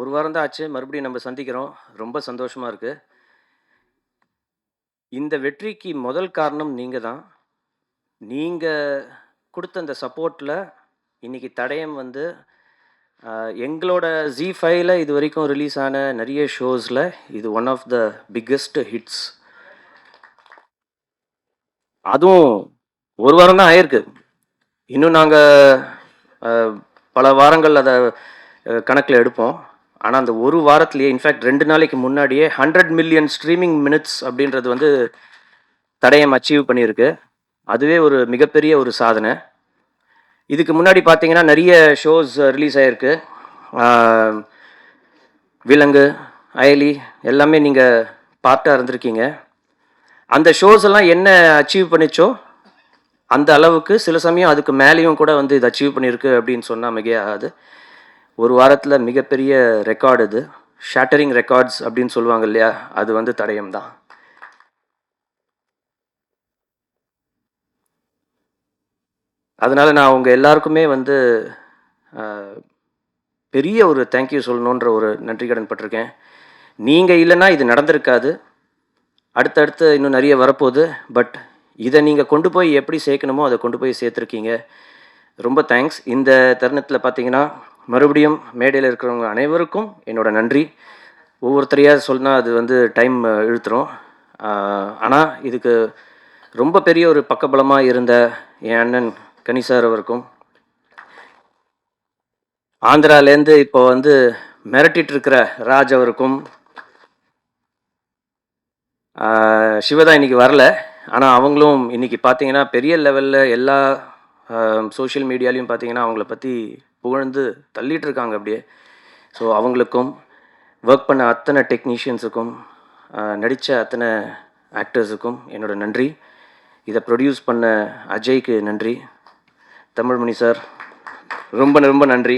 ஒரு வாரம் தான் ஆச்சு. மறுபடியும் நம்ம சந்திக்கிறோம். ரொம்ப சந்தோஷமா இருக்கு. இந்த வெற்றிக்கு முதல் காரணம் நீங்க தான். நீங்க குடுத்த அந்த சப்போர்ட்ல இன்னைக்கு தடயம் வந்து எங்களோட ஜீ5ல இதுவரைக்கும் ரிலீஸ் ஆன நெறைய ஷோஸ்ல இது one of the biggest hits. அதுவும் ஒரு வாரம் தான் ஆயிருக்கு. இன்னும் நாங்க அ பல வாரங்கள் அத கணக்குல எடுப்போம். ஆனா, அந்த ஒரு வாரத்திலேயே இன்ஃபாக்ட் 2 நாளைக்கு முன்னாடியே 100 மில்லியன் ஸ்ட்ரீமிங் மினிட்ஸ் அப்படின்றது வந்து தடயம் அச்சீவ் பண்ணியிருக்கு. அதுவே ஒரு மிகப்பெரிய ஒரு சாதனை. இதுக்கு முன்னாடி பார்த்தீங்கன்னா, நெறைய ஷோஸ் ரிலீஸ் ஆயிருக்கு. ஆ விலங்கு, அயலி எல்லாமே நீங்க பார்ட்டா இருந்திருக்கீங்க. அந்த ஷோஸ் எல்லாம் என்ன அச்சீவ் பண்ணிச்சோ, அந்த அளவுக்கு சில சமயம் அதுக்கு மேலேயும் கூட வந்து இது அச்சீவ் பண்ணியிருக்கு அப்படின்னு சொன்னா மிகையாகாது. ஒரு வாரத்துல மிகப்பெரிய ரெக்கார்ட் இது. ஷேட்டரிங் ரெக்கார்ட்ஸ் அப்படின்னு சொல்லுவாங்க இல்லையா? அது வந்து தடயம் தான். அதனால நான் உங்க எல்லாருக்குமே வந்து அ பெரிய ஒரு தேங்க் யூ சொல்லணுன்ற ஒரு நன்றி கடன் பட்டிருக்கேன். நீங்க இல்லைன்னா இது நடந்திருக்காது. அடுத்தடுத்து இன்னும் நிறைய வரப்போகுது. பட் இதை நீங்கள் கொண்டு போய் எப்படி சேர்க்கணுமோ அதை கொண்டு போய் சேர்த்துருக்கீங்க. ரொம்ப தேங்க்ஸ். இந்த தருணத்தில் பார்த்தீங்கன்னா மறுபடியும் மேடையில் இருக்கிறவங்க அனைவருக்கும் என்னோட நன்றி. ஒவ்வொருத்தரையாக சொன்னால் அது வந்து டைம் இழுத்துரும். ஆனால் இதுக்கு ரொம்ப பெரிய ஒரு பக்கபலமாக இருந்த என் அண்ணன் கனி சார் அவருக்கும், ஆந்திராலேருந்து இப்போ வந்து மிரட்டிட்டு இருக்கிற ராஜ் அவருக்கும், சிவதா இன்னைக்கு வரல. ஆனால் அவங்களும் இன்னைக்கு பார்த்தீங்கன்னா பெரிய லெவலில் எல்லா சோஷியல் மீடியாலையும் பார்த்தீங்கன்னா அவங்கள பற்றி புகழ்ந்து தள்ளிட்டு இருக்காங்க அப்படியே. ஸோ அவங்களுக்கும், ஒர்க் பண்ண அத்தனை டெக்னீஷியன்ஸுக்கும், நடித்த அத்தனை ஆக்டர்ஸுக்கும் என்னோட நன்றி. இதை ப்ரொடியூஸ் பண்ண அஜய்க்கு நன்றி. தமிழ்மணி சார் ரொம்ப ரொம்ப நன்றி.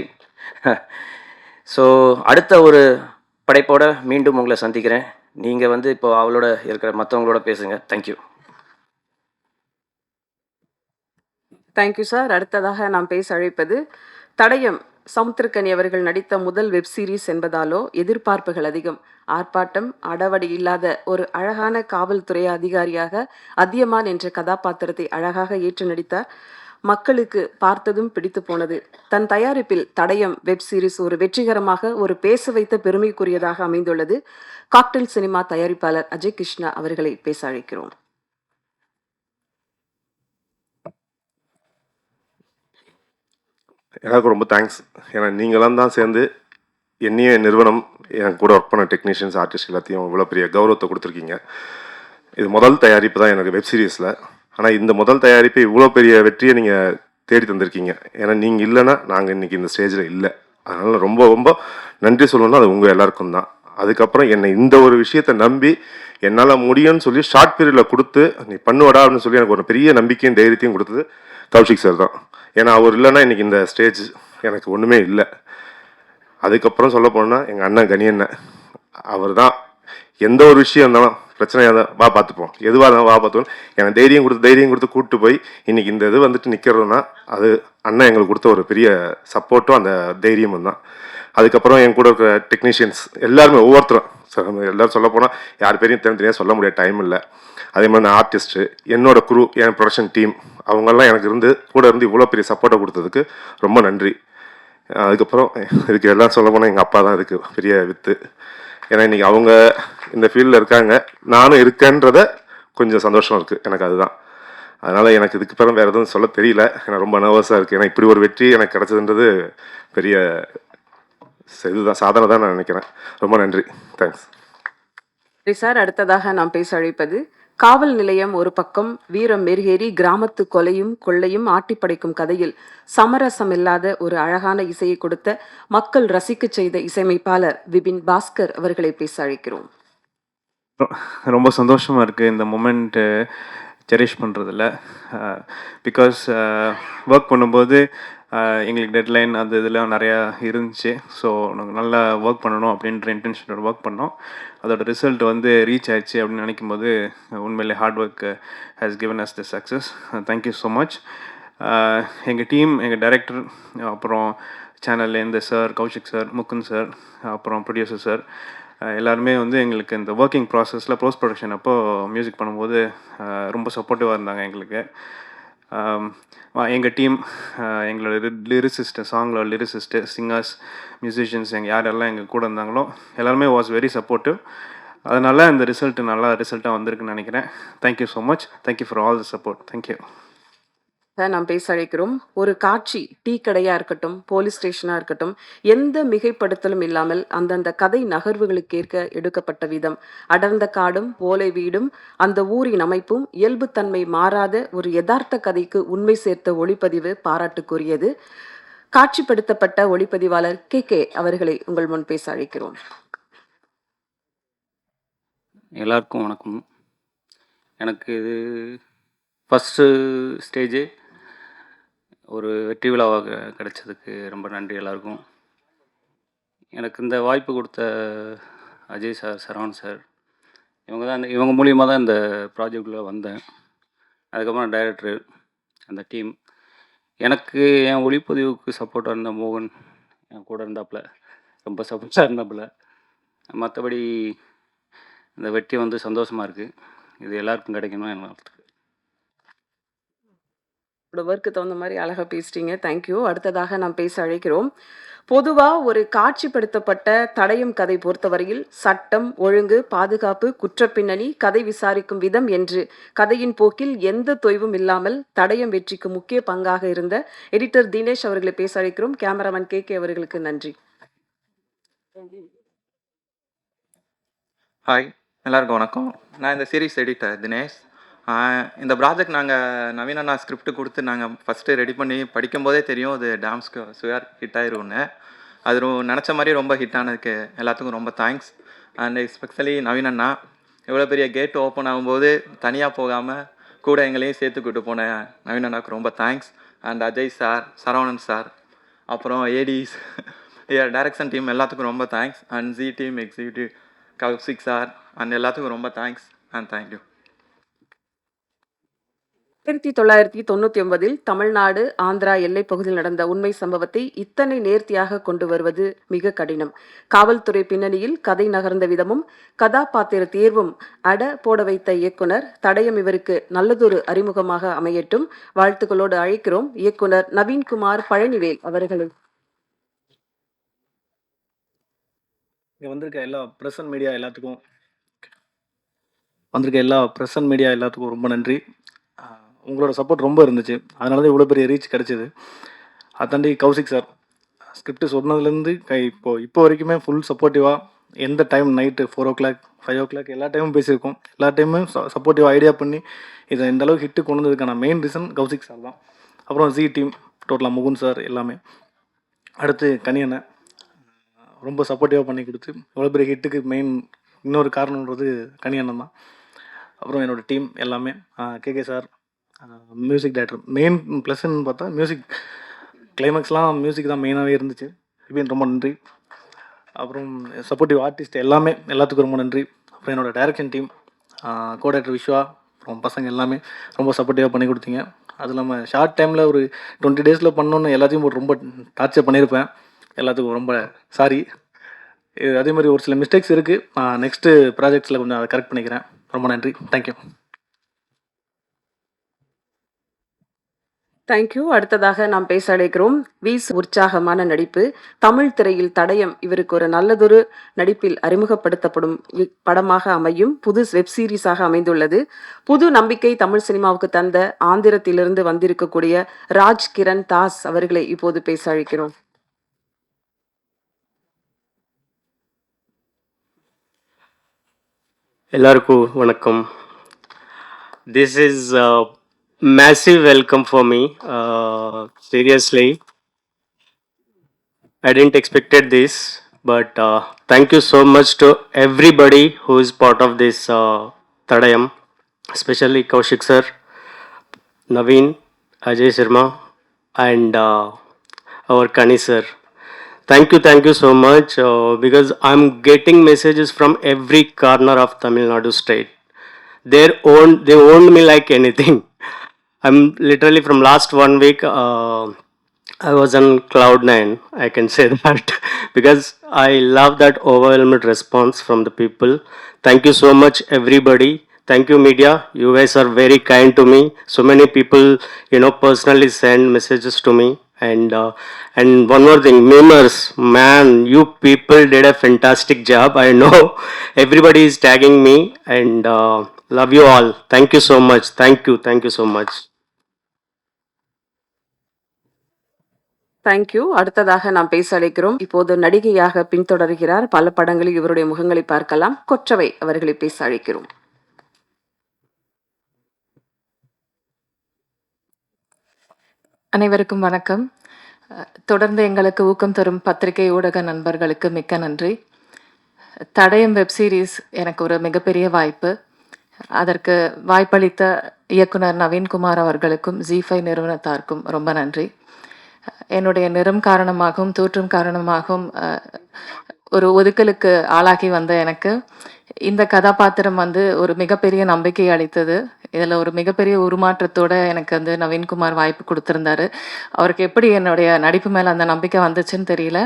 ஸோ அடுத்த ஒரு படைப்போட மீண்டும் உங்களை சந்திக்கிறேன். நீங்கள் வந்து இப்போ அவளோட இருக்கிற மற்றவங்களோட பேசுங்க. தேங்க்யூ. Thank you sir. அடுத்ததாக நாம் பேச அழைப்பது தடயம். சமுத்திரக்கனி அவர்கள் நடித்த முதல் வெப் சீரிஸ் என்பதாலோ எதிர்பார்ப்புகள் அதிகம். ஆர்ப்பாட்டம், அடவடி இல்லாத ஒரு அழகான காவல்துறை அதிகாரியாக அதியமான் என்ற கதாபாத்திரத்தை அழகாக ஏற்று நடித்தார். மக்களுக்கு பார்த்ததும் பிடித்து போனது. தன் தயாரிப்பில் தடயம் வெப் சீரிஸ் ஒரு வெற்றிகரமாக ஒரு பேச வைத்த பெருமைக்குரியதாக அமைந்துள்ளது. காக்டெயில் சினிமா தயாரிப்பாளர் அஜய் கிருஷ்ணா அவர்களை பேச அழைக்கிறோம். எனக்கு ரொம்ப தேங்க்ஸ். ஏன்னா நீங்களாம் தான் சேர்ந்து என்னையும் நிறுவனம், என் கூட ஒர்க் பண்ண டெக்னீஷியன்ஸ், ஆர்டிஸ்ட் எல்லாத்தையும் இவ்வளோ பெரிய கௌரவத்தை கொடுத்துருக்கீங்க. இது முதல் தயாரிப்பு தான் எனக்கு வெப் சீரிஸில். ஆனால் இந்த முதல் தயாரிப்பு இவ்வளோ பெரிய வெற்றியை நீங்கள் தேடி தந்திருக்கீங்க. ஏன்னா நீங்கள் இல்லைன்னா நாங்கள் இன்றைக்கி இந்த ஸ்டேஜில் இல்லை. அதனால் ரொம்ப ரொம்ப நன்றி சொல்லணும்னா அது உங்கள் எல்லாருக்கும் தான். அதுக்கப்புறம் என்னை இந்த ஒரு விஷயத்தை நம்பி என்னால் முடியும்னு சொல்லி ஷார்ட் பீரியடில் கொடுத்து நீ பண்ணுவடா அப்படின்னு சொல்லி எனக்கு ஒரு பெரிய நம்பிக்கையும் தைரியத்தையும் கொடுத்தது கௌஷிக் சார் தான். ஏன்னா அவர் இல்லைன்னா இன்றைக்கி இந்த ஸ்டேஜ் எனக்கு ஒன்றுமே இல்லை. அதுக்கப்புறம் சொல்ல போனால் எங்கள் அண்ணன் கனி அண்ணன், அவர் தான் எந்த ஒரு விஷயம் இருந்தாலும் பிரச்சனையாக தான் வா பார்த்துப்போம், எதுவாக இருந்தாலும் வா பார்த்துப்போம், எனக்கு தைரியம் கொடுத்து கூப்பிட்டு போய் இன்றைக்கி இந்த இது வந்துட்டு நிற்கிறதுனா அது அண்ணன் எங்களுக்கு கொடுத்த ஒரு பெரிய சப்போர்ட்டும் அந்த தைரியமும் தான். அதுக்கப்புறம் என் கூட இருக்கிற டெக்னீஷியன்ஸ் எல்லாருமே ஒவ்வொருத்தரும் எல்லோரும் சொல்ல போனால் யார் பேரையும் தனித்தனியாக சொல்ல முடியாத டைம் இல்லை. அதே மாதிரி நான் ஆர்டிஸ்ட்டு, என்னோட குரூ, என் ப்ரொடக்ஷன் டீம், அவங்கெல்லாம் எனக்கு கூட இருந்து இவ்வளோ பெரிய சப்போர்ட்டை கொடுத்ததுக்கு ரொம்ப நன்றி. அதுக்கப்புறம் இதுக்கு எல்லாம் சொல்ல போனால் எங்கள் அப்பா தான் இதுக்கு பெரிய வித்து. ஏன்னா இன்றைக்கி அவங்க இந்த ஃபீல்டில் இருக்காங்க, நானும் இருக்கேன்றத கொஞ்சம் சந்தோஷம் இருக்குது எனக்கு. அதுதான். அதனால் எனக்கு இதுக்கு பிறகு வேறு எதுவும் சொல்ல தெரியல. எனக்கு ரொம்ப நர்வஸாக இருக்குது. ஏன்னா இப்படி ஒரு வெற்றி எனக்கு கிடச்சதுன்றது பெரிய இதுதான், சாதனை தான் நான் நினைக்கிறேன். ரொம்ப நன்றி. தேங்க்ஸ். சார், அடுத்ததாக நாம் பேச அழைப்பது காவல் நிலையம் ஒரு பக்கம், வீரம் மெருகேறி கிராமத்து கொலையும் கொள்ளையும் ஆட்டி படைக்கும் கதையில் சமரசம் இல்லாத ஒரு அழகான இசையை கொடுத்த, மக்கள் ரசிக்க செய்த இசையமைப்பாளர் விபின் பாஸ்கர் அவர்களை பேச அழைக்கிறோம். ரொம்ப சந்தோஷமா இருக்கு இந்த மொமெண்ட் செரிஷ் பண்ணுறதில்ல. பிகாஸ் ஒர்க் பண்ணும்போது எங்களுக்கு டெட்லைன் அது இதெல்லாம் நிறையா இருந்துச்சு. ஸோ நாங்கள் நல்லா ஒர்க் பண்ணணும் அப்படின்ற இன்டென்ஷனோட ஒர்க் பண்ணோம். அதோட ரிசல்ட் வந்து ரீச் ஆயிடுச்சு அப்படின்னு நினைக்கும் போது உண்மையிலே hard work has given us the success. Thank you so much. எங்கள் டீம், எங்கள் டைரக்டர், அப்புறம் சேனல்லேருந்து sir, Kaushik sir, Mukund sir, அப்புறம் ப்ரொடியூசர் சார், எல்லாருமே வந்து எங்களுக்கு இந்த ஒர்க்கிங் ப்ராசஸில் போஸ்ட் ப்ரொடக்ஷன் அப்போது மியூசிக் பண்ணும்போது ரொம்ப சப்போர்ட்டிவாக இருந்தாங்க எங்களுக்கு. எங்கள் டீம், எங்களோட லிரிசிஸ்ட்டு, சாங்கில் லிரிசிஸ்ட்டு, சிங்கர்ஸ், மியூசிஷியன்ஸ், யாரெல்லாம் எங்கள் கூட இருந்தாங்களோ எல்லாருமே வாஸ் வெரி சப்போர்ட்டிவ். அதனால் இந்த நல்ல ரிசல்ட்டாக வந்திருக்குன்னு நினைக்கிறேன். Thank you so much. Thank you for all the support. Thank you. நாம் பேச அழைக்கிறோம். ஒரு காட்சி டீ கடையா இருக்கட்டும், போலீஸ் ஸ்டேஷனா இருக்கட்டும், எந்த மிகைப்படுத்தலும் இல்லாமல் அந்தந்த கதை நகர்வுகளுக்கேற்க எடுக்கப்பட்ட விதம், அடர்ந்த காடும் ஓலை வீடும் அந்த ஊரின் அமைப்பும் இயல்புத்தன்மை மாறாத ஒரு யதார்த்த கதைக்கு உண்மை சேர்த்த ஒளிப்பதிவு பாராட்டுக்குரியது. காட்சிப்படுத்தப்பட்ட ஒளிப்பதிவாளர் கே அவர்களை உங்கள் முன் பேச அழைக்கிறோம். எல்லாருக்கும் வணக்கம். எனக்கு இது ஃபஸ்ட்டு ஸ்டேஜு ஒரு வெற்றி விழாவாக கிடைச்சதுக்கு ரொம்ப நன்றி எல்லாருக்கும். எனக்கு இந்த வாய்ப்பு கொடுத்த அஜய் சார், சரவணன் சார், இவங்க மூலியமாக தான் இந்த ப்ராஜெக்டில் வந்தேன். அதுக்கப்புறம் டைரக்டரு, அந்த டீம், எனக்கு என் ஒளிப்பதிவுக்கு சப்போர்ட்டாக இருந்த மோகன் என் கூட இருந்தாப்புல, ரொம்ப சப்போர்ட்டாக இருந்தாப்புல. மற்றபடி இந்த வெற்றி வந்து சந்தோஷமாக இருக்குது. இது எல்லாருக்கும் கிடைக்கணும் என்ன வாழ்த்துக்கள். ஒர்க்கு தகுந்த மாதிரி அழகாக பேசிட்டீங்க. தேங்க்யூ. அடுத்ததாக நாம் பேச அழைக்கிறோம். பொதுவாக ஒரு காட்சிப்படுத்தப்பட்ட தடயம் கதை பொறுத்தவரையில் சட்டம், ஒழுங்கு, பாதுகாப்பு, குற்றப்பின்னணி, கதை விசாரிக்கும் விதம் என்று கதையின் போக்கில் எந்த தொய்வும் இல்லாமல் தடயம் வெற்றிக்கு முக்கிய பங்காக இருந்த எடிட்டர் தினேஷ் அவர்களை பேச அழைக்கிறோம். கேமராமேன் கே அவர்களுக்கு நன்றி. ஹாய், எல்லாருக்கும் வணக்கம். நான் இந்த சீரிஸ் எடிட்டர் தினேஷ். இந்த ப்ராஜெக்ட் நாங்கள் நவீன அண்ணா ஸ்கிரிப்ட் கொடுத்து நாங்கள் ஃபஸ்ட்டு ரெடி பண்ணி படிக்கும்போதே தெரியும் அது டாம்ஸ்க்கு சுயர் ஹிட் ஆயிரும்னு. அது நினச்ச மாதிரி ரொம்ப ஹிட் ஆனதுக்கு எல்லாத்துக்கும் ரொம்ப தேங்க்ஸ். அண்ட் எஸ்பெஷலி நவீன அண்ணா இவ்வளோ பெரிய கேட் ஓப்பன் ஆகும்போது தனியாக போகாமல் கூட எங்களையும் சேர்த்துக்கிட்டு போன நவீன அண்ணாவுக்கு ரொம்ப thanks. And Ajay sir, Saravanan sir, அப்புறம் ஏடிஸ், டைரக்ஷன் டீம் எல்லாத்துக்கும் ரொம்ப thanks. And G team executive Kaushik sir and எல்லாத்துக்கும் ரொம்ப thanks and thank you. 1999 Tamil Nadu Andhra எல்லைப் பகுதியில் நடந்த உண்மை சம்பவத்தை இத்தனை நேர்த்தியாக கொண்டு வருவது மிக கடினம். காவல்துறை பின்னணியில் கதை நகர்ந்த விதமும் கதாபாத்திர தேர்வும் அட போட வைத்த இயக்குனர் தடயம் இவருக்கு நல்லதொரு அறிமுகமாக அமையட்டும். வாழ்த்துக்களோடு அழைக்கிறோம் இயக்குனர் நவீன்குமார் பழனிவேல் அவர்களை. இங்கே வந்திருக்க எல்லா ப்ரெஸ் அண்ட் மீடியா எல்லாத்துக்கும் ரொம்ப நன்றி. உங்களோட சப்போர்ட் ரொம்ப இருந்துச்சு, அதனால தான் இவ்வளோ பெரிய ரீச் கிடச்சிது. அதாண்டி கௌசிக் சார் ஸ்கிரிப்ட் சொன்னதுலேருந்து இப்போ வரைக்குமே ஃபுல் சப்போர்ட்டிவாக, எந்த டைம் நைட்டு 4 o'clock 5 o'clock எல்லா டைமும் பேசியிருக்கோம். எல்லா டைமும் சப்போர்ட்டிவாக ஐடியா பண்ணி இதை இந்த அளவுக்கு ஹிட்டு கொண்டு வந்ததுக்கான மெயின் ரீசன் கௌசிக் சார் தான். அப்புறம் ஜி டீம் டோட்டலாக முகுந்த் சார் எல்லாமே. அடுத்து கனியண்ணன் ரொம்ப சப்போர்ட்டிவாக பண்ணி கொடுத்து இவ்வளோ பெரிய ஹிட்டுக்கு மெயின் இன்னொரு காரணன்றது கனியண்ணன் தான். அப்புறம் என்னோடய டீம் எல்லாமே, K sir music director. Main ப்ளஸ்ன்னு பார்த்தா மியூசிக் கிளைமேக்ஸ்லாம் மியூசிக் தான் மெயினாகவே இருந்துச்சு. இப்படின்னு ரொம்ப நன்றி. அப்புறம் சப்போர்ட்டிவ் ஆர்டிஸ்ட் எல்லாத்துக்கும் ரொம்ப நன்றி. அப்புறம் என்னோடய direction team, co director Viswa, அப்புறம் பசங்க எல்லாமே ரொம்ப சப்போர்ட்டிவாக பண்ணி கொடுத்தீங்க. அது இல்லாமல் ஷார்ட் டைமில் ஒரு 20 days பண்ணணுன்னு எல்லாத்தையும் ரொம்ப டார்ச்சர் பண்ணியிருப்பேன். எல்லாத்துக்கும் ரொம்ப சாரி. அதே மாதிரி ஒரு சில மிஸ்டேக்ஸ் இருக்குது, நான் நெக்ஸ்ட்டு ப்ராஜெக்ட்ஸில் கொஞ்சம் அதை கரெக்ட் பண்ணிக்கிறேன். ரொம்ப நன்றி. தேங்க்யூ. தேங்க்யூ. அடுத்ததாக நாம் பேச அழைக்கிறோம் வீஸ் உற்சாகமான நடிப்பு. தமிழ் திரையில் தடயம் இவருக்கு ஒரு நல்லதொரு நடிப்பில் அறிமுகப்படுத்தப்படும் படமாக அமையும் புது வெப் சீரிஸாக அமைந்துள்ளது. புது நம்பிக்கை தமிழ் சினிமாவுக்கு தந்த ஆந்திரத்திலிருந்து வந்திருக்கக்கூடிய ராஜ் கிரண் தாஸ் அவர்களை இப்போது பேச அழைக்கிறோம். எல்லாருக்கும் வணக்கம். This is massive welcome for me. Seriously, I didn't expected this, but thank you so much to everybody who is part of this Tadayam, especially Kaushik sir, Naveen, Ajay Sharma, and our Kani sir. Thank you so much, because I'm getting messages from every corner of Tamil Nadu state. They owned me like anything. I'm literally from last 1 week I was on cloud nine, I can say that, because I love that overwhelming response from the people. Thank you so much, everybody. Thank you, media. You guys are very kind to me. So many people, personally send messages to me. And one more thing, memers, man, you people did a fantastic job. I know everybody is tagging me, and love you all. Thank you so much. Thank you so much. Thank you. அடுத்ததாக நாம் பேச அழைக்கிறோம். இப்போது நடிகையாக பின்தொடர்கிறார். பல படங்களில் இவருடைய முகங்களை பார்க்கலாம். கொற்றவை அவர்களை பேச அழைக்கிறோம். அனைவருக்கும் வணக்கம். தொடர்ந்து எங்களுக்கு ஊக்கம் தரும் பத்திரிகை ஊடக நண்பர்களுக்கு மிக்க நன்றி. தடயம் வெப் சீரிஸ் எனக்கு ஒரு மிகப்பெரிய வாய்ப்பு. அதற்கு வாய்ப்பளித்த இயக்குனர் நவீன்குமார் அவர்களுக்கும் ஜி5 நிறுவனத்தாருக்கும் ரொம்ப நன்றி. என்னுடைய நிறம் காரணமாகவும் தோற்றம் காரணமாகவும் ஒரு ஒதுக்கலுக்கு ஆளாகி வந்த எனக்கு இந்த கதாபாத்திரம் ஒரு மிகப்பெரிய நம்பிக்கை அளித்தது. இதில் ஒரு மிகப்பெரிய உருமாற்றத்தோடு எனக்கு நவீன்குமார் வாய்ப்பு கொடுத்துருந்தாரு. அவருக்கு எப்படி என்னுடைய நடிப்பு மேலே அந்த நம்பிக்கை வந்துச்சுன்னு தெரியல.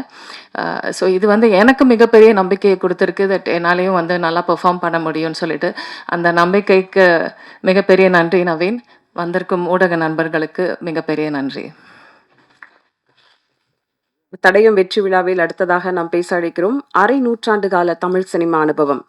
ஸோ இது எனக்கு மிகப்பெரிய நம்பிக்கையை கொடுத்துருக்கு. தட் என்னாலேயும் நல்லா பெர்ஃபார்ம் பண்ண முடியும்னு சொல்லிட்டு அந்த நம்பிக்கைக்கு மிகப்பெரிய நன்றி நவீன். வந்திருக்கும் ஊடக நண்பர்களுக்கு மிகப்பெரிய நன்றி. தடயம் வெற்றி விழாவில் அடுத்ததாக நாம் பேச அழைக்கிறோம். அரை நூற்றாண்டு கால தமிழ் சினிமா அனுபவம்.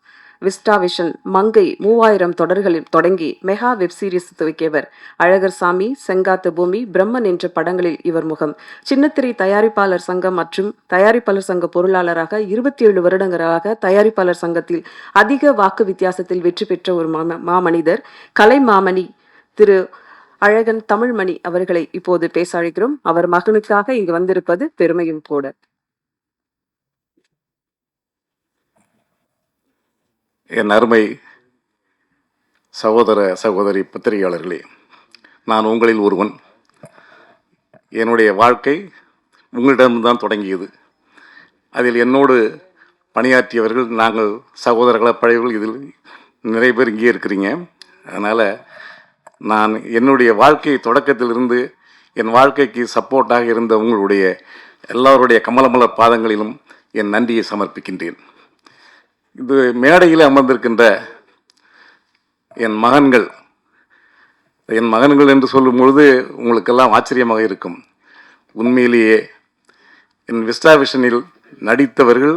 விஸ்டா விஷன், மங்கை 3000 தொடர்களில் தொடங்கி மெகா வெப் சீரிஸ் துவக்கியவர். அழகர் சாமி, செங்காத்து பூமி, பிரம்மன் என்ற படங்களில் இவர் முகம். சின்னத்திரை தயாரிப்பாளர் சங்கம் மற்றும் தயாரிப்பாளர் சங்க பொருளாளராக 27 வருடங்களாக தயாரிப்பாளர் சங்கத்தில் அதிக வாக்கு வித்தியாசத்தில் வெற்றி பெற்ற ஒரு மாமனிதர். கலை மாமணி திரு அழகன் தமிழ்மணி அவர்களை இப்போது பேச அழைக்கிறோம். அவர் மகனுக்காக இங்கு வந்திருப்பது பெருமையும் கூட. என் அருமை சகோதர சகோதரி பத்திரிகையாளர்களே, நான் உங்களில் ஒருவன். என்னுடைய வாழ்க்கை உங்களிடம்தான் தொடங்கியது. அதில் என்னோடு பணியாற்றியவர்கள் நாங்கள் சகோதரர்களாக பழையவர்கள் இதில் நிறைய பேர் இங்கே இருக்கிறீங்க. அதனால் நான் என்னுடைய வாழ்க்கை தொடக்கத்திலிருந்து என் வாழ்க்கைக்கு சப்போர்ட்டாக இருந்த உங்களுடைய எல்லோருடைய கமலமலர் பாதங்களிலும் என் நன்றியை சமர்ப்பிக்கின்றேன். இது மேடையில் அமர்ந்திருக்கின்ற என் மகன்கள் என்று சொல்லும் பொழுது உங்களுக்கெல்லாம் ஆச்சரியமாக இருக்கும். உண்மையிலேயே என் விஸ்டா விஷனில் நடித்தவர்கள்,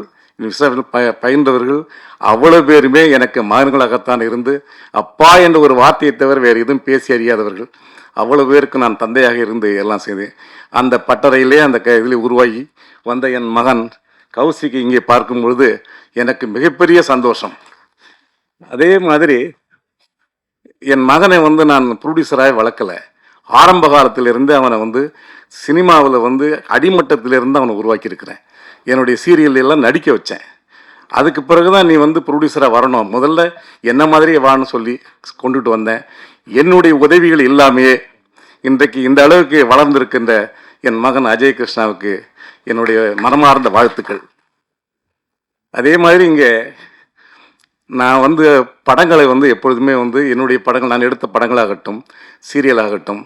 பயின்றவர்கள் அவ்வளவு பேருமே எனக்கு மகன்களாகத்தான் இருந்து அப்பா என்ற ஒரு வார்த்தையை தவிர வேறு எதுவும் பேசி அறியாதவர்கள். அவ்வளவு பேருக்கு நான் தந்தையாக இருந்து எல்லாம் செய்தேன். அந்த பட்டறையிலே அந்த இதில் உருவாகி வந்த என் மகன் கௌசிக்கு இங்கே பார்க்கும் பொழுது எனக்கு மிகப்பெரிய சந்தோஷம். அதே மாதிரி என் மகனை நான் ப்ரொடியூசராக வளர்க்கலை. ஆரம்ப காலத்திலிருந்து அவனை சினிமாவில் அடிமட்டத்திலிருந்து அவனை உருவாக்கியிருக்கிறேன். என்னுடைய சீரியல் எல்லாம் நடிக்க வச்சேன். அதுக்கு பிறகு தான் நீ ப்ரொடியூசராக வரணும், முதல்ல என்ன மாதிரியே வான்னு சொல்லி கொண்டுட்டு வந்தேன். என்னுடைய உதவிகள் இல்லாமையே இன்றைக்கு இந்த அளவுக்கு வளர்ந்திருக்கின்ற என் மகன் அஜய் கிருஷ்ணாவுக்கு என்னுடைய மனமார்ந்த வாழ்த்துக்கள். அதே மாதிரி இங்கே நான் படங்களை எப்பொழுதுமே என்னுடைய படங்கள், நான் எடுத்த படங்களாகட்டும் சீரியலாகட்டும்,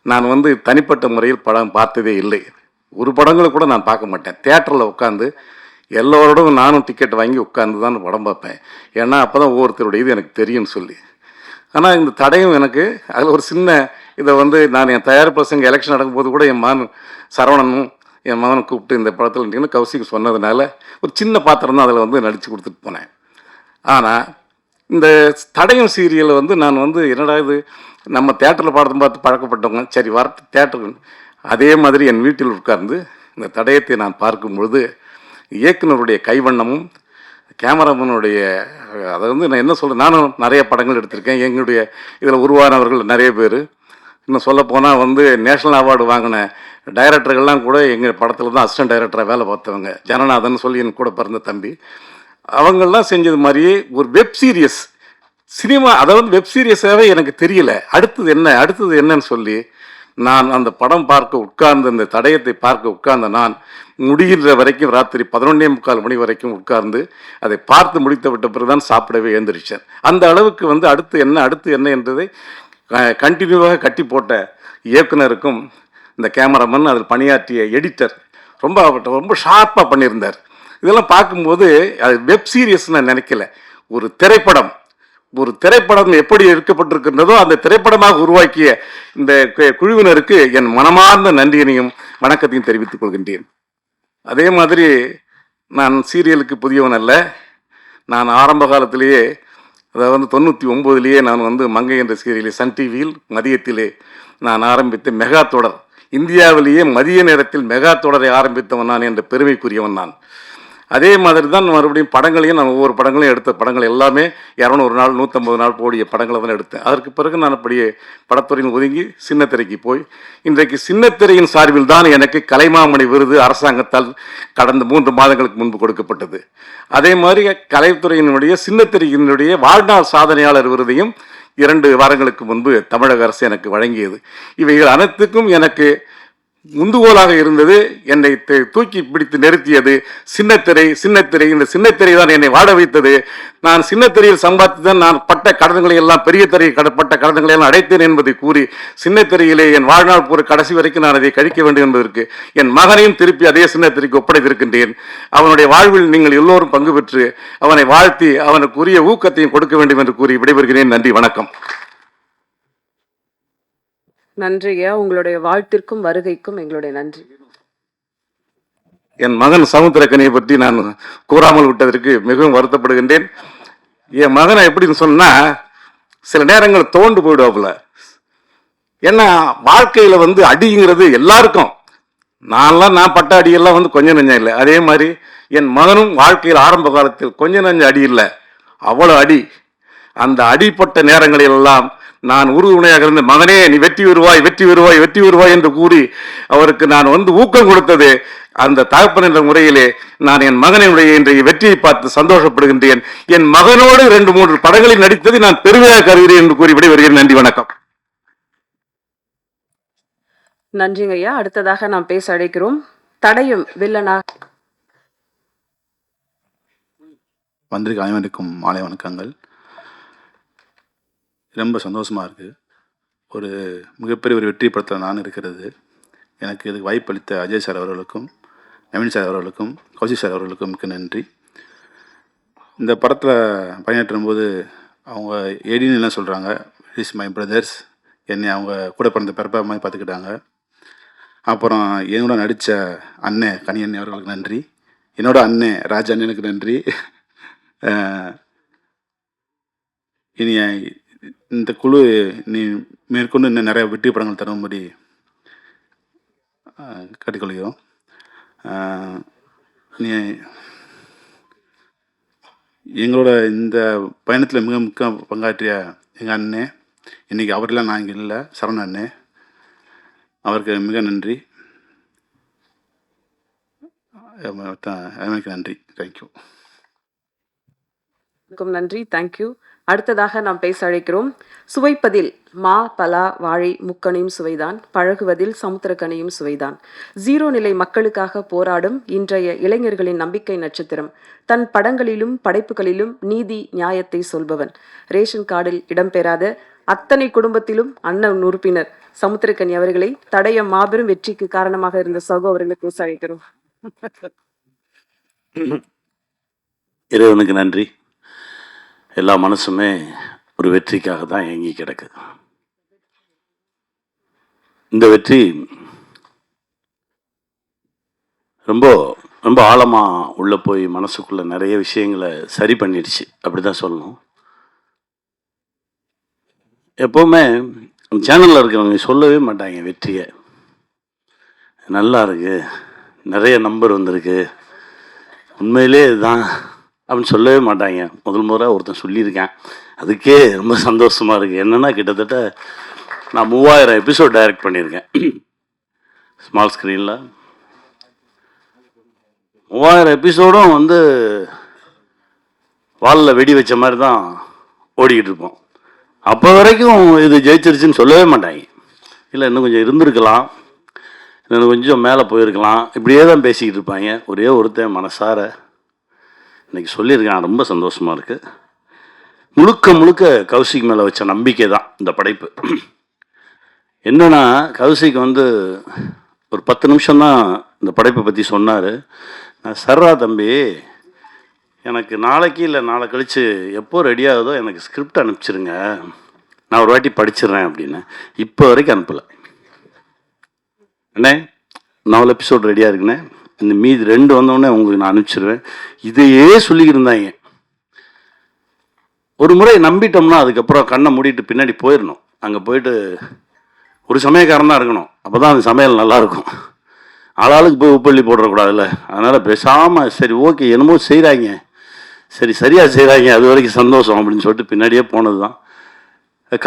நான் தனிப்பட்ட முறையில் படம் பார்த்ததே இல்லை. ஒரு படங்களை கூட நான் பார்க்க மாட்டேன். தியேட்டரில் உட்காந்து எல்லோரோடும் நானும் டிக்கெட் வாங்கி உட்காந்து தான் படம் பார்ப்பேன். ஏன்னா அப்போ தான் ஒவ்வொருத்தருடைய இது எனக்கு தெரியும்னு சொல்லி. ஆனால் இந்த தடையும் எனக்கு அதில் ஒரு சின்ன இதை நான் என் தயாரிப்பு பசங்க எலெக்ஷன் நடக்கும்போது கூட என் மகன் சரவணனும் என் மகனை கூப்பிட்டு இந்த படத்தில் இருந்தீங்கன்னு கௌசிக்கு சொன்னதுனால ஒரு சின்ன பாத்திரம் தான் அதில் நடித்து கொடுத்துட்டு போனேன். ஆனால் இந்த தடயம் சீரியலை நான் என்னடா இது நம்ம தேட்டரில் படத்தை பார்த்து பழக்கப்பட்டவங்க, சரி வர தேட்டருக்கு. அதே மாதிரி என் வீட்டில் உட்கார்ந்து இந்த தடயத்தை நான் பார்க்கும் பொழுது இயக்குனருடைய கைவண்ணமும் கேமராமேனுடைய அதை நான் என்ன சொல்கிறேன், நானும் நிறைய படங்கள் எடுத்திருக்கேன். எங்களுடைய இதில் உருவானவர்கள் நிறைய பேர். இன்னும் சொல்லப்போனால் நேஷ்னல் அவார்டு வாங்கின டைரக்டர்கள்லாம் கூட எங்கள் படத்தில் தான் அசிஸ்டன்ட் டைரக்டராக வேலை பார்த்தவங்க. ஜனநாதன் சொல்லி என் கூட பிறந்த தம்பி. அவங்கெல்லாம் செஞ்சது மாதிரியே ஒரு வெப் சீரியஸ் சினிமா, வெப் சீரியஸாகவே எனக்கு தெரியல அடுத்தது என்னன்னு சொல்லி நான் அந்த படம் பார்க்க உட்கார்ந்து, அந்த தடயத்தை பார்க்க உட்கார்ந்த நான் முடிகின்ற வரைக்கும் ராத்திரி 11:45 மணி வரைக்கும் உட்கார்ந்து அதை பார்த்து முடித்து விட்ட பிறகுதான் சாப்பிடவே எழுந்திரிச்சேன். அந்த அளவுக்கு அடுத்து என்ன என்றதை கண்டினியூவாக கட்டி போட்ட இயக்குனருக்கும் இந்த கேமராமேன், அதில் பணியாற்றிய எடிட்டர் ரொம்ப ஷார்ப்பாக பண்ணியிருந்தார். இதெல்லாம் பார்க்கும்போது அது வெப் சீரிஸ் நான் நினைக்கல, ஒரு திரைப்படம் எப்படி எடுக்கப்பட்டிருக்கின்றதோ அந்த திரைப்படமாக உருவாக்கிய இந்த குழுவினருக்கு என் மனமார்ந்த நன்றியினையும் வணக்கத்தையும் தெரிவித்துக் கொள்கின்றேன். அதே மாதிரி நான் சீரியலுக்கு புதியவன் அல்ல. நான் ஆரம்ப காலத்திலேயே, அதாவது 99 நான் மங்கை என்ற சீரியலை சன் டிவியில் மதியத்திலே நான் ஆரம்பித்த மெகா தொடர், இந்தியாவிலேயே மதிய நேரத்தில் மெகா தொடரை ஆரம்பித்தவன் நான் என்ற பெருமைக்குரியவன் நான். அதே மாதிரி தான் மறுபடியும் படங்களையும் நான் ஒவ்வொரு படங்களையும் எடுத்த படங்கள் எல்லாமே 200 நாள் 150 நாள் போடிய படங்களை தான் எடுத்தேன். அதற்கு பிறகு நான் அப்படியே படத்துறையில் ஒதுங்கி சின்னத்திரைக்கு போய் இன்றைக்கு சின்னத்திரையின் சார்பில் தான் எனக்கு கலைமாமணி விருது அரசாங்கத்தால் கடந்த 3 மாதங்களுக்கு முன்பு கொடுக்கப்பட்டது. அதே மாதிரி கலைத்துறையினுடைய சின்னத்திரையினுடைய வாழ்நாள் சாதனையாளர் விருதையும் 2 வாரங்களுக்கு முன்பு தமிழக அரசு எனக்கு வழங்கியது. இவைகள் அனைத்துக்கும் எனக்கு முந்துகோலாக இருந்தது, என்னை தூக்கி பிடித்து நிறுத்தியது சின்னத்திரை. இந்த சின்னத்திரை தான் என்னை வாழ வைத்தது. நான் சின்னத்திரையில் சம்பாதித்துதான் நான் பட்ட கடன்களை எல்லாம், பெரிய திரையில் பட்ட கடன்களை எல்லாம் அடைத்தேன் என்பதை கூறி சின்னத்திரையிலே என் வாழ்நாள் பூரா கடைசி வரைக்கும் நான் அதை கழிக்க வேண்டும் என்பதற்கு என் மகனையும் திருப்பி அதே சின்னத்திரைக்கு ஒப்படைத்திருக்கின்றேன். அவனுடைய வாழ்வில் நீங்கள் எல்லோரும் பங்கு பெற்று அவனை வாழ்த்தி அவனுக்குரிய ஊக்கத்தையும் கொடுக்க வேண்டும் என்று கூறி விடைபெறுகிறேன். நன்றி, வணக்கம். நன்றியா, உங்களுடைய வாழ்த்திற்கும் வருகைக்கும் எங்களுடைய நன்றி. என் மகன் சமுத்திரக்கனியை பற்றி நான் கூறாமல் விட்டதற்கு மிகவும் வருத்தப்படுகின்றேன். என் மகனை எப்படின்னு சொன்னா, சில நேரங்கள் தோண்டு போயிடுவாப்புல. ஏன்னா வாழ்க்கையில அடிங்கிறது எல்லாருக்கும், நான் பட்ட அடியெல்லாம் கொஞ்சம் நெஞ்சம் இல்லை. அதே மாதிரி என் மகனும் வாழ்க்கையில் ஆரம்ப காலத்தில் கொஞ்சம் நெஞ்ச அடி இல்லை, அவ்வளோ அடி. அந்த அடிப்பட்ட நேரங்களில் எல்லாம் நான் உறுதுணையாக இருந்த, மகனே நீ வெற்றி வருவாய் என்று கூறி அவருக்கு நான் ஊக்கம் கொடுத்தது அந்த தகப்பன் என்ற முறையிலே நான் என் மகனுடைய இன்றைய வெற்றியை பார்த்து சந்தோஷப்படுகின்றேன். என் மகனோடு 2-3 படங்களில் நடித்தது நான் பெருமையாக கருதுகிறேன் என்று கூறி விடைபெறுகிறேன். நன்றி, வணக்கம். நன்றிங்க ஐயா. அடுத்ததாக நாம் பேச அழைக்கிறோம் தடயம் வில்லனாக வந்திருக்க அனைவருக்கும் மாலை வணக்கங்கள். ரொம்ப சந்தோஷமாக இருக்குது. ஒரு மிகப்பெரிய ஒரு வெற்றி படத்தில் நான் இருக்கிறது. எனக்கு இதுக்கு வாய்ப்பளித்த அஜய் சார் அவர்களுக்கும், நவீன் சார் அவர்களுக்கும், கௌஷிக் சார் அவர்களுக்கும் மிக்க நன்றி. இந்த படத்தில் பணியாற்றும் போது அவங்க ஏடின்னு எல்லாம் சொல்கிறாங்க, இஸ் மை பிரதர்ஸ், என்னை அவங்க கூட பிறந்த பிறப்பா மாதிரி பார்த்துக்கிட்டாங்க. அப்புறம் என்னோட நடித்த அண்ணன் கனியண்ணி அவர்களுக்கு நன்றி, என்னோட அண்ணன் ராஜா அண்ணனுக்கு நன்றி. இனி இந்த குழு நீ மேற்கொண்டு இன்னும் நிறைய வெற்றி படங்கள் தரும்படி கேட்டுக்கொள்கிறோம். நீ எங்களோட இந்த பயணத்தில் மிக முக்கிய பங்காற்றிய எங்கள் அண்ணன், இன்றைக்கி அவரெல்லாம் நான் இங்கே இல்லை, சரவண அண்ணன், அவருக்கு மிக நன்றி. எனக்கு நன்றி. தேங்க்யூ. நன்றி, தேங்க்யூ. அடுத்ததாக நாம் பேச அழைக்கிறோம் சுவைப்பதில் மா, பலா, வாழை முக்கணியும் சுவைதான், பழகுவதில் சமுத்திரக்கனியும் சுவைதான். 0 நிலை மக்களுக்காக போராடும் இன்றைய இளைஞர்களின் நம்பிக்கை நட்சத்திரம், தன் படங்களிலும் படைப்புகளிலும் நீதி நியாயத்தை சொல்பவன், ரேஷன் கார்டில் இடம்பெறாத அத்தனை குடும்பத்திலும் அண்ணன் உறுப்பினர் சமுத்திரக்கனி அவர்களை தடயம் மாபெரும் வெற்றிக்கு காரணமாக இருந்த சகோ அவர்களை பேச அழைக்கிறோம். இறைவனுக்கு நன்றி. எல்லா மனசுமே ஒரு வெற்றிக்காக தான் ஏங்கி கிடக்குது. இந்த வெற்றி ரொம்ப ரொம்ப ஆழமாக உள்ளே போய் மனசுக்குள்ளே நிறைய விஷயங்களை சரி பண்ணிடுச்சு, அப்படி தான் சொல்லணும். எப்போவுமே சேனலில் இருக்கிறவங்க சொல்லவே மாட்டாங்க வெற்றியை, நல்லா இருக்கு, நிறைய நம்பர் வந்திருக்கு, உண்மையிலே இதுதான் அப்படின்னு சொல்லவே மாட்டாங்க. முதல் முறை ஒருத்தன் சொல்லியிருக்கேன், அதுக்கே ரொம்ப சந்தோஷமாக இருக்குது. என்னென்னா கிட்டத்தட்ட நான் 3000 எபிசோட் டைரக்ட் பண்ணியிருக்கேன் ஸ்மால் ஸ்க்ரீனில். 3000 எபிசோடும் வாலில் வெடி வச்ச மாதிரி தான் ஓடிக்கிட்டு இருப்போம். அப்போ வரைக்கும் இது ஜெயிச்சிருச்சுன்னு சொல்லவே மாட்டாங்க. இல்லை இன்னும் கொஞ்சம் இருந்திருக்கலாம், இன்னும் கொஞ்சம் மேலே போயிருக்கலாம், இப்படியே தான் பேசிக்கிட்டு இருப்பாங்க. ஒரே ஒருத்தன் மனசார இன்றைக்கி சொல்லியிருக்கேன், ரொம்ப சந்தோஷமாக இருக்குது. முழுக்க முழுக்க கௌஷிக் மேலே வச்ச நம்பிக்கை தான் இந்த படைப்பு. என்னென்னா கௌஷிக் ஒரு 10 நிமிஷம் தான் இந்த படைப்பை பற்றி சொன்னார். நான் சர்ரா தம்பி, எனக்கு நாளைக்கு இல்லை நாளை கழித்து எப்போ ரெடி ஆகுதோ எனக்கு ஸ்கிரிப்ட் அனுப்பிச்சிருங்க, நான் ஒரு வாட்டி படிச்சிடுறேன் அப்படின்னு. இப்போ வரைக்கும் அனுப்பலை. அண்ணே 4 எபிசோட் ரெடியாக இருக்குண்ணே, இந்த மீதி 2 வந்தோடனே உங்களுக்கு நான் அனுப்பிச்சிடுவேன். இதையே சொல்லிக்கிட்டு இருந்தாங்க. ஒரு முறை நம்பிட்டோம்னா அதுக்கப்புறம் கண்ணை மூடிட்டு பின்னாடி போயிடணும். அங்கே போயிட்டு ஒரு சமயக்காரன் தான் இருக்கணும், அப்போ தான் அந்த சமையல் நல்லாயிருக்கும். ஆளாளுக்கு போய் உப்பள்ளி போடக்கூடாதுல்ல. அதனால் பேசாமல் சரி ஓகே என்னமோ செய்கிறாங்க, சரி சரியாக செய்கிறாங்க, அது வரைக்கும் சந்தோஷம் அப்படின்னு சொல்லிட்டு பின்னாடியே போனது தான்.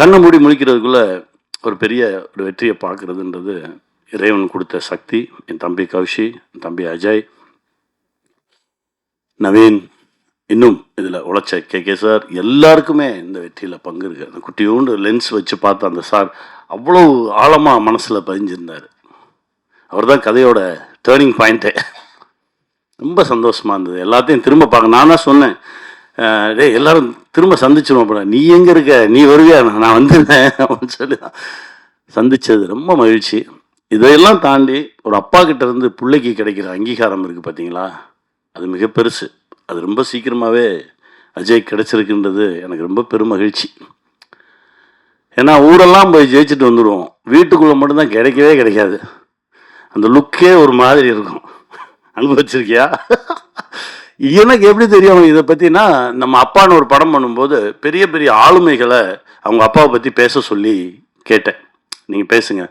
கண்ணை மூடி முழிக்கிறதுக்குள்ளே ஒரு பெரிய ஒரு வெற்றியை பார்க்குறதுன்றது இறைவன் கொடுத்த சக்தி. என் தம்பி கௌஷி, என் தம்பி அஜய், நவீன், இன்னும் இதில் உழைச்ச கே சார், எல்லாருக்குமே இந்த வெற்றியில் பங்கு இருக்குது. அந்த குட்டியோண்டு லென்ஸ் வச்சு பார்த்த அந்த சார் அவ்வளோ ஆழமாக மனசில் பதிஞ்சிருந்தார். அவர் தான் கதையோட டேர்னிங் பாயிண்ட்டே. ரொம்ப சந்தோஷமாக இருந்தது. எல்லாத்தையும் திரும்ப பார்க்க நான் தான் சொன்னேன், டே எல்லோரும் திரும்ப சந்திச்சிருவோம். அப்புறம் நீ எங்கே இருக்க, நீ வருவியா, நான் வந்துடுறேன் அப்படின்னு சொல்லி தான் சந்தித்தது. ரொம்ப மகிழ்ச்சி. இதையெல்லாம் தாண்டி ஒரு அப்பா கிட்ட இருந்து பிள்ளைக்கு கிடைக்கிற அங்கீகாரம் இருக்குது பார்த்தீங்களா, அது மிக பெருசு. அது ரொம்ப சீக்கிரமாகவே அஜய் கிடச்சிருக்குன்றது எனக்கு ரொம்ப பெரும் மகிழ்ச்சி. ஏன்னா ஊரெல்லாம் போய் ஜெயிச்சுட்டு வந்துடுவோம், வீட்டுக்குள்ளே மட்டும்தான் கிடைக்கவே கிடைக்காது. அந்த லுக்கே ஒரு மாதிரி இருக்கும். அனுபவிச்சிருக்கியா? எனக்கு எப்படி தெரியும் இதை பற்றினா, நம்ம அப்பான்னு ஒரு படம் பண்ணும்போது பெரிய பெரிய ஆளுமைகளை அவங்க அப்பாவை பற்றி பேச சொல்லி கேட்டேன், நீங்கள் பேசுங்க.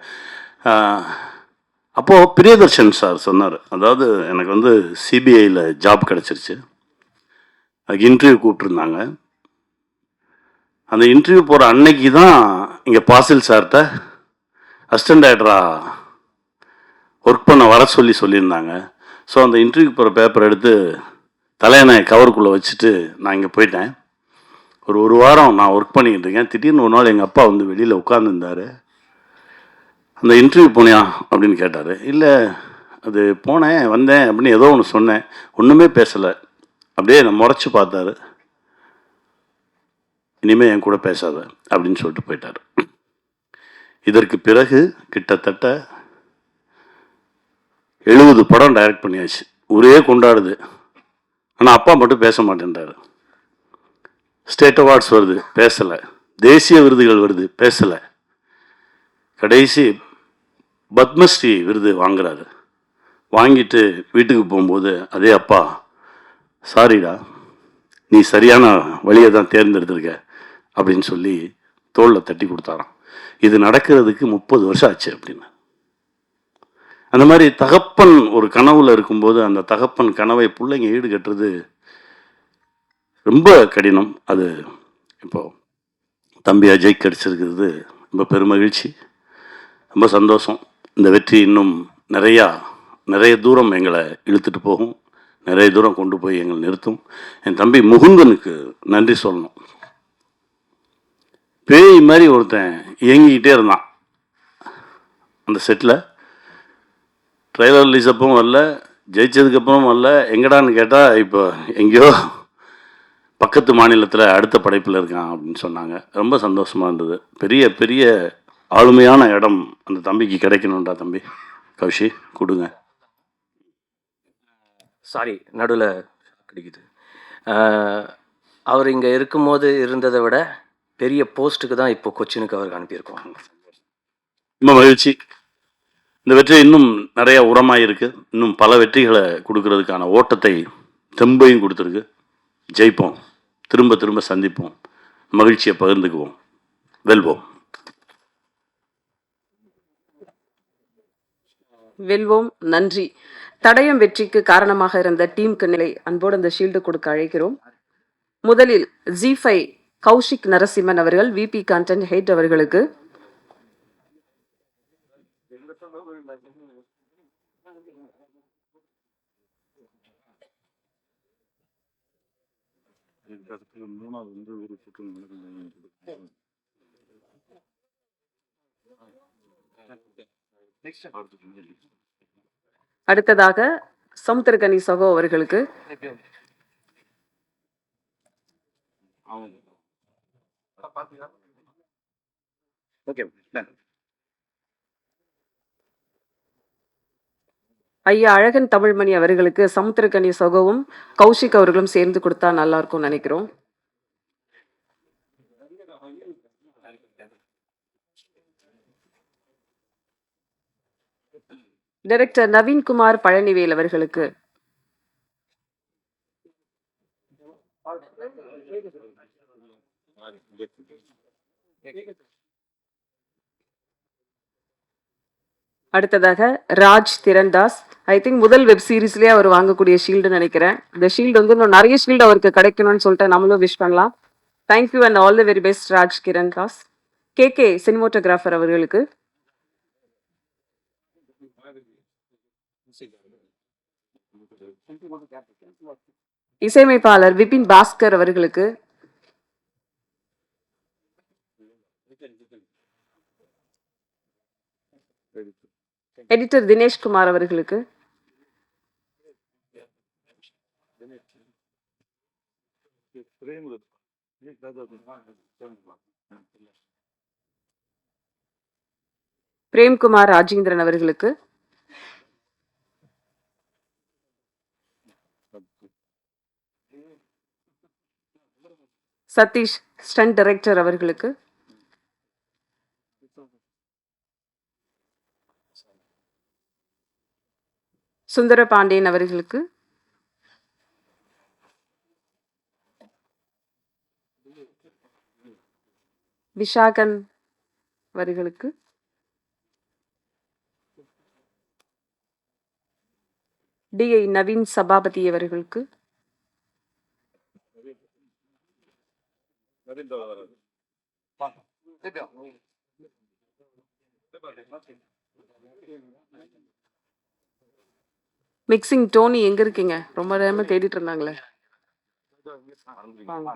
அப்போது பிரியதர்ஷன் சார் சொன்னார், அதாவது எனக்கு வந்து சிபிஐயில் ஜாப் கிடச்சிருச்சு, அதுக்கு இன்டர்வியூ கூப்பிட்ருந்தாங்க. அந்த இன்டர்வியூ போகிற அன்னைக்கு தான் இங்கே பாசில் சார்கிட்ட அசிஸ்டன்ட் டைரக்டராக ஒர்க் பண்ண வர சொல்லியிருந்தாங்க. ஸோ அந்த இன்டர்வியூ போகிற பேப்பர் எடுத்து தலையணை கவருக்குள்ளே வச்சுட்டு நான் இங்கே போயிட்டேன். ஒரு வாரம் நான் ஒர்க் பண்ணிக்கிட்டு இருக்கேன். திடீர்னு ஒரு நாள் எங்கள் அப்பா வந்து வெளியில் உட்காந்துருந்தார். அந்த இன்டர்வியூ போனியா அப்படின்னு கேட்டார். இல்லை அது போனேன் வந்தேன் அப்படின்னு ஏதோ ஒன்று சொன்னேன், ஒன்றுமே பேசலை. அப்படியே நான் முறைச்சி பார்த்தாரு. இனிமேல் என் கூட பேசாத அப்படின்னு சொல்லிட்டு போயிட்டார். இதற்கு பிறகு கிட்டத்தட்ட 70 படம் டைரக்ட் பண்ணியாச்சு. ஊரே கொண்டாடுது, ஆனால் அப்பா மட்டும் பேச மாட்டேன்றாரு. ஸ்டேட் அவார்ட்ஸ் வருது, பேசலை. தேசிய விருதுகள் வருது, பேசலை. கடைசி பத்மஸ்ரீ விருது வாங்குறாரு. வாங்கிட்டு வீட்டுக்கு போகும்போது அதே அப்பா, சாரிடா நீ சரியான வழியை தான் தேர்ந்தெடுத்திருக்க அப்படின்னு சொல்லி தோளில் தட்டி கொடுத்தாராம். இது நடக்கிறதுக்கு 30 வருஷம் ஆச்சு அப்படின்னு. அந்த மாதிரி தகப்பன் ஒரு கனவுல இருக்கும்போது அந்த தகப்பன் கனவை பிள்ளைங்க ஈடுகட்டுறது ரொம்ப கடினம். அது இப்போ தம்பி அஜய் கிடைச்சிருக்கிறது ரொம்ப பெருமகிழ்ச்சி, ரொம்ப சந்தோஷம். இந்த வெற்றி இன்னும் நிறைய தூரம் எங்களை இழுத்துட்டு போகும், நிறைய தூரம் கொண்டு போய் எங்களை நிறுத்தும். என் தம்பி முகுந்தனுக்கு நன்றி சொல்லணும். பேய் மாதிரி ஒருத்தன் இயங்கிக்கிட்டே இருந்தான் அந்த செட்டில். ட்ரெய்லர் ரிலீஸ் அப்பவும் வரல, ஜெயிச்சதுக்கப்புறம் வரல. எங்கடான்னு கேட்டால் இப்போ எங்கேயோ பக்கத்து மாநிலத்தில் அடுத்த படைப்பில் இருக்கான் அப்படின்னு சொன்னாங்க. ரொம்ப சந்தோஷமாக இருந்தது. பெரிய பெரிய ஆளுமையான இடம் அந்த தம்பிக்கு கிடைக்கணும்டா தம்பி. கௌஷி கொடுங்க. சாரி நடுவில் கிடைக்குது. அவர் இங்கே இருக்கும்போது இருந்ததை விட பெரிய போஸ்ட்டுக்கு தான் இப்போ கொச்சினுக்கு அவருக்கு அனுப்பியிருக்கோம். ரொம்ப மகிழ்ச்சி. இந்த வெற்றி இன்னும் நிறைய உரமாக இருக்குது. இன்னும் பல வெற்றிகளை கொடுக்கறதுக்கான ஓட்டத்தை தெம்பையும் கொடுத்துருக்கு. ஜெயிப்போம், திரும்ப திரும்ப சந்திப்போம், மகிழ்ச்சியை பகிர்ந்துக்குவோம், வெல்வோம். வெல்வோம். நன்றி. தடயம் வெற்றிக்கு காரணமாக இருந்த டீமுக்கு நிலை அன்போடு அந்த ஷீல்டு கொடுக்க அழைக்கிறோம். முதலில் G5 கௌஷிக் நரசிம்மன் அவர்கள், VP கண்டென்ட் ஹெட் அவர்களுக்கு. அடுத்ததாக சமுத்திரகனி சகோ அவர்களுக்கு. ஓகே. ஐயா அழகன் தமிழ்மணி அவர்களுக்கு சமுத்திரக்கனி சகோவும் கௌஷிக் அவர்களும் சேர்ந்து கொடுத்தா நல்லா இருக்கும்னு நினைக்கிறோம். டைரக்டர் நவீன்குமார் பழனிவேல் அவர்களுக்கு அடுத்ததாக ராஜ் திரன்தாஸ். ஐ திங்க் முதல் வெப் சீரிஸ்லயே அவர் வாங்கக்கூடிய ஷீல்டுன்னு நினைக்கிறேன். இந்த ஷீல்டு வந்து இன்னும் நிறைய ஷீல்டு அவருக்கு கிடைக்கணும்னு சொல்லிட்டு நம்மளும் விஷ் பண்ணலாம். Thank you and all the very best Raj Kirandas. K cinematographer அவர்களுக்கு இசையமைப்பாளர் விபின் பாஸ்கர் அவர்களுக்கு எடிட்டர் தினேஷ்குமார் அவர்களுக்கு பிரேம்குமார் ராஜேந்திரன் அவர்களுக்கு சதீஷ் ஸ்டண்ட் டைரக்டர் அவர்களுக்கு சுந்தர பாண்டியன் அவர்களுக்கு விஷாகன் அவர்களுக்கு டிஐ நவீன் சபாபதி அவர்களுக்கு மிக்சிங் டோனி எங்க இருக்கீங்க? ரொம்ப நேரமா தேடிட்டு இருந்தாங்களே. வாங்க.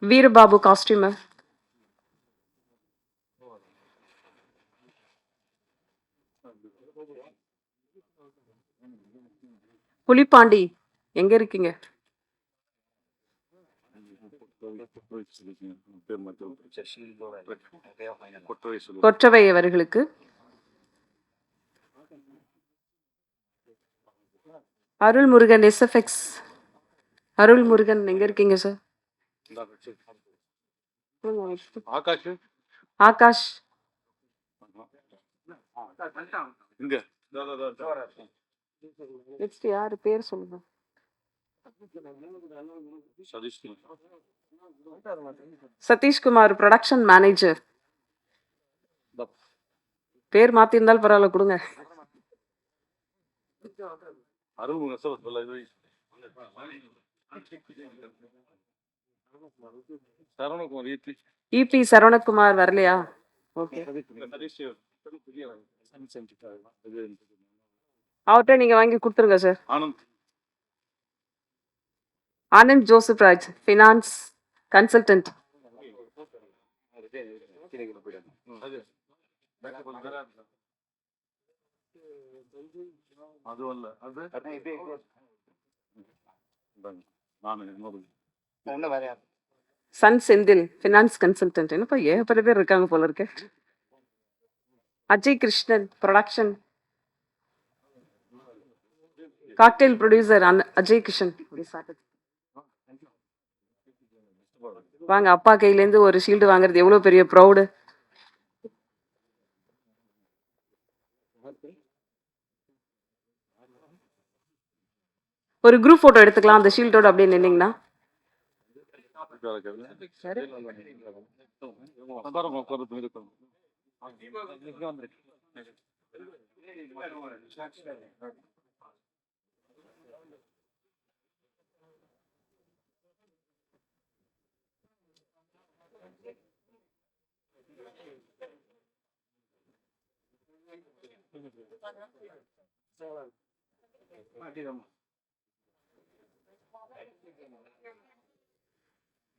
வீரபாபு காஸ்டியூமர். புலிப்பாண்டி எங்க இருக்கீங்க? கொற்றவை அவர்களுக்கு அருள்முருகன் எஸ்எஃப்எக்ஸ். அருள்முருகன் எங்க இருக்கீங்க சார்? ஆகாஷ் நெக்ஸ்ட் யாரு பேர் சொல்லுங்க. Sathishkumar production manager. பேர் மாத்தி இருந்தாலும் பரவாயில்ல கொடுங்க. இபி சரவணகுமார் வரலையா? ஓகே, அவர்கிட்ட நீங்க வாங்கி கொடுத்துருங்க sir. Anand Joseph Raj finance consultant. Sun Senthil finance consultant. என்னப்பா ஏகப்பட்ட பேர் இருக்காங்க போல இருக்கு. Ajay Krishnan production. Cocktail producer Ajay Krishnan. வாங்க, அப்பா கையிலேருந்து ஒரு ஷீல்டு வாங்குறது எவ்வளவு பெரிய ப்ரௌடு. ஒரு குரூப் போட்டோ எடுத்துக்கலாம் அந்த ஷீல்டோட அப்படியே நின்னீங்கன்னா.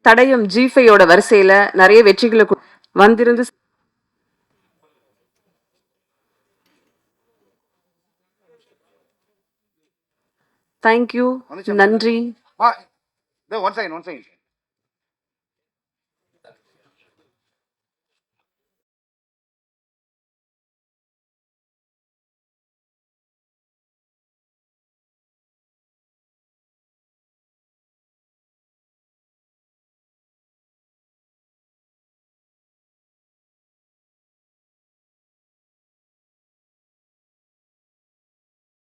தடயம் G5யோட வரிசையில நிறைய வெற்றிகளை வந்திருந்து தேங்க்யூ. நன்றி. One second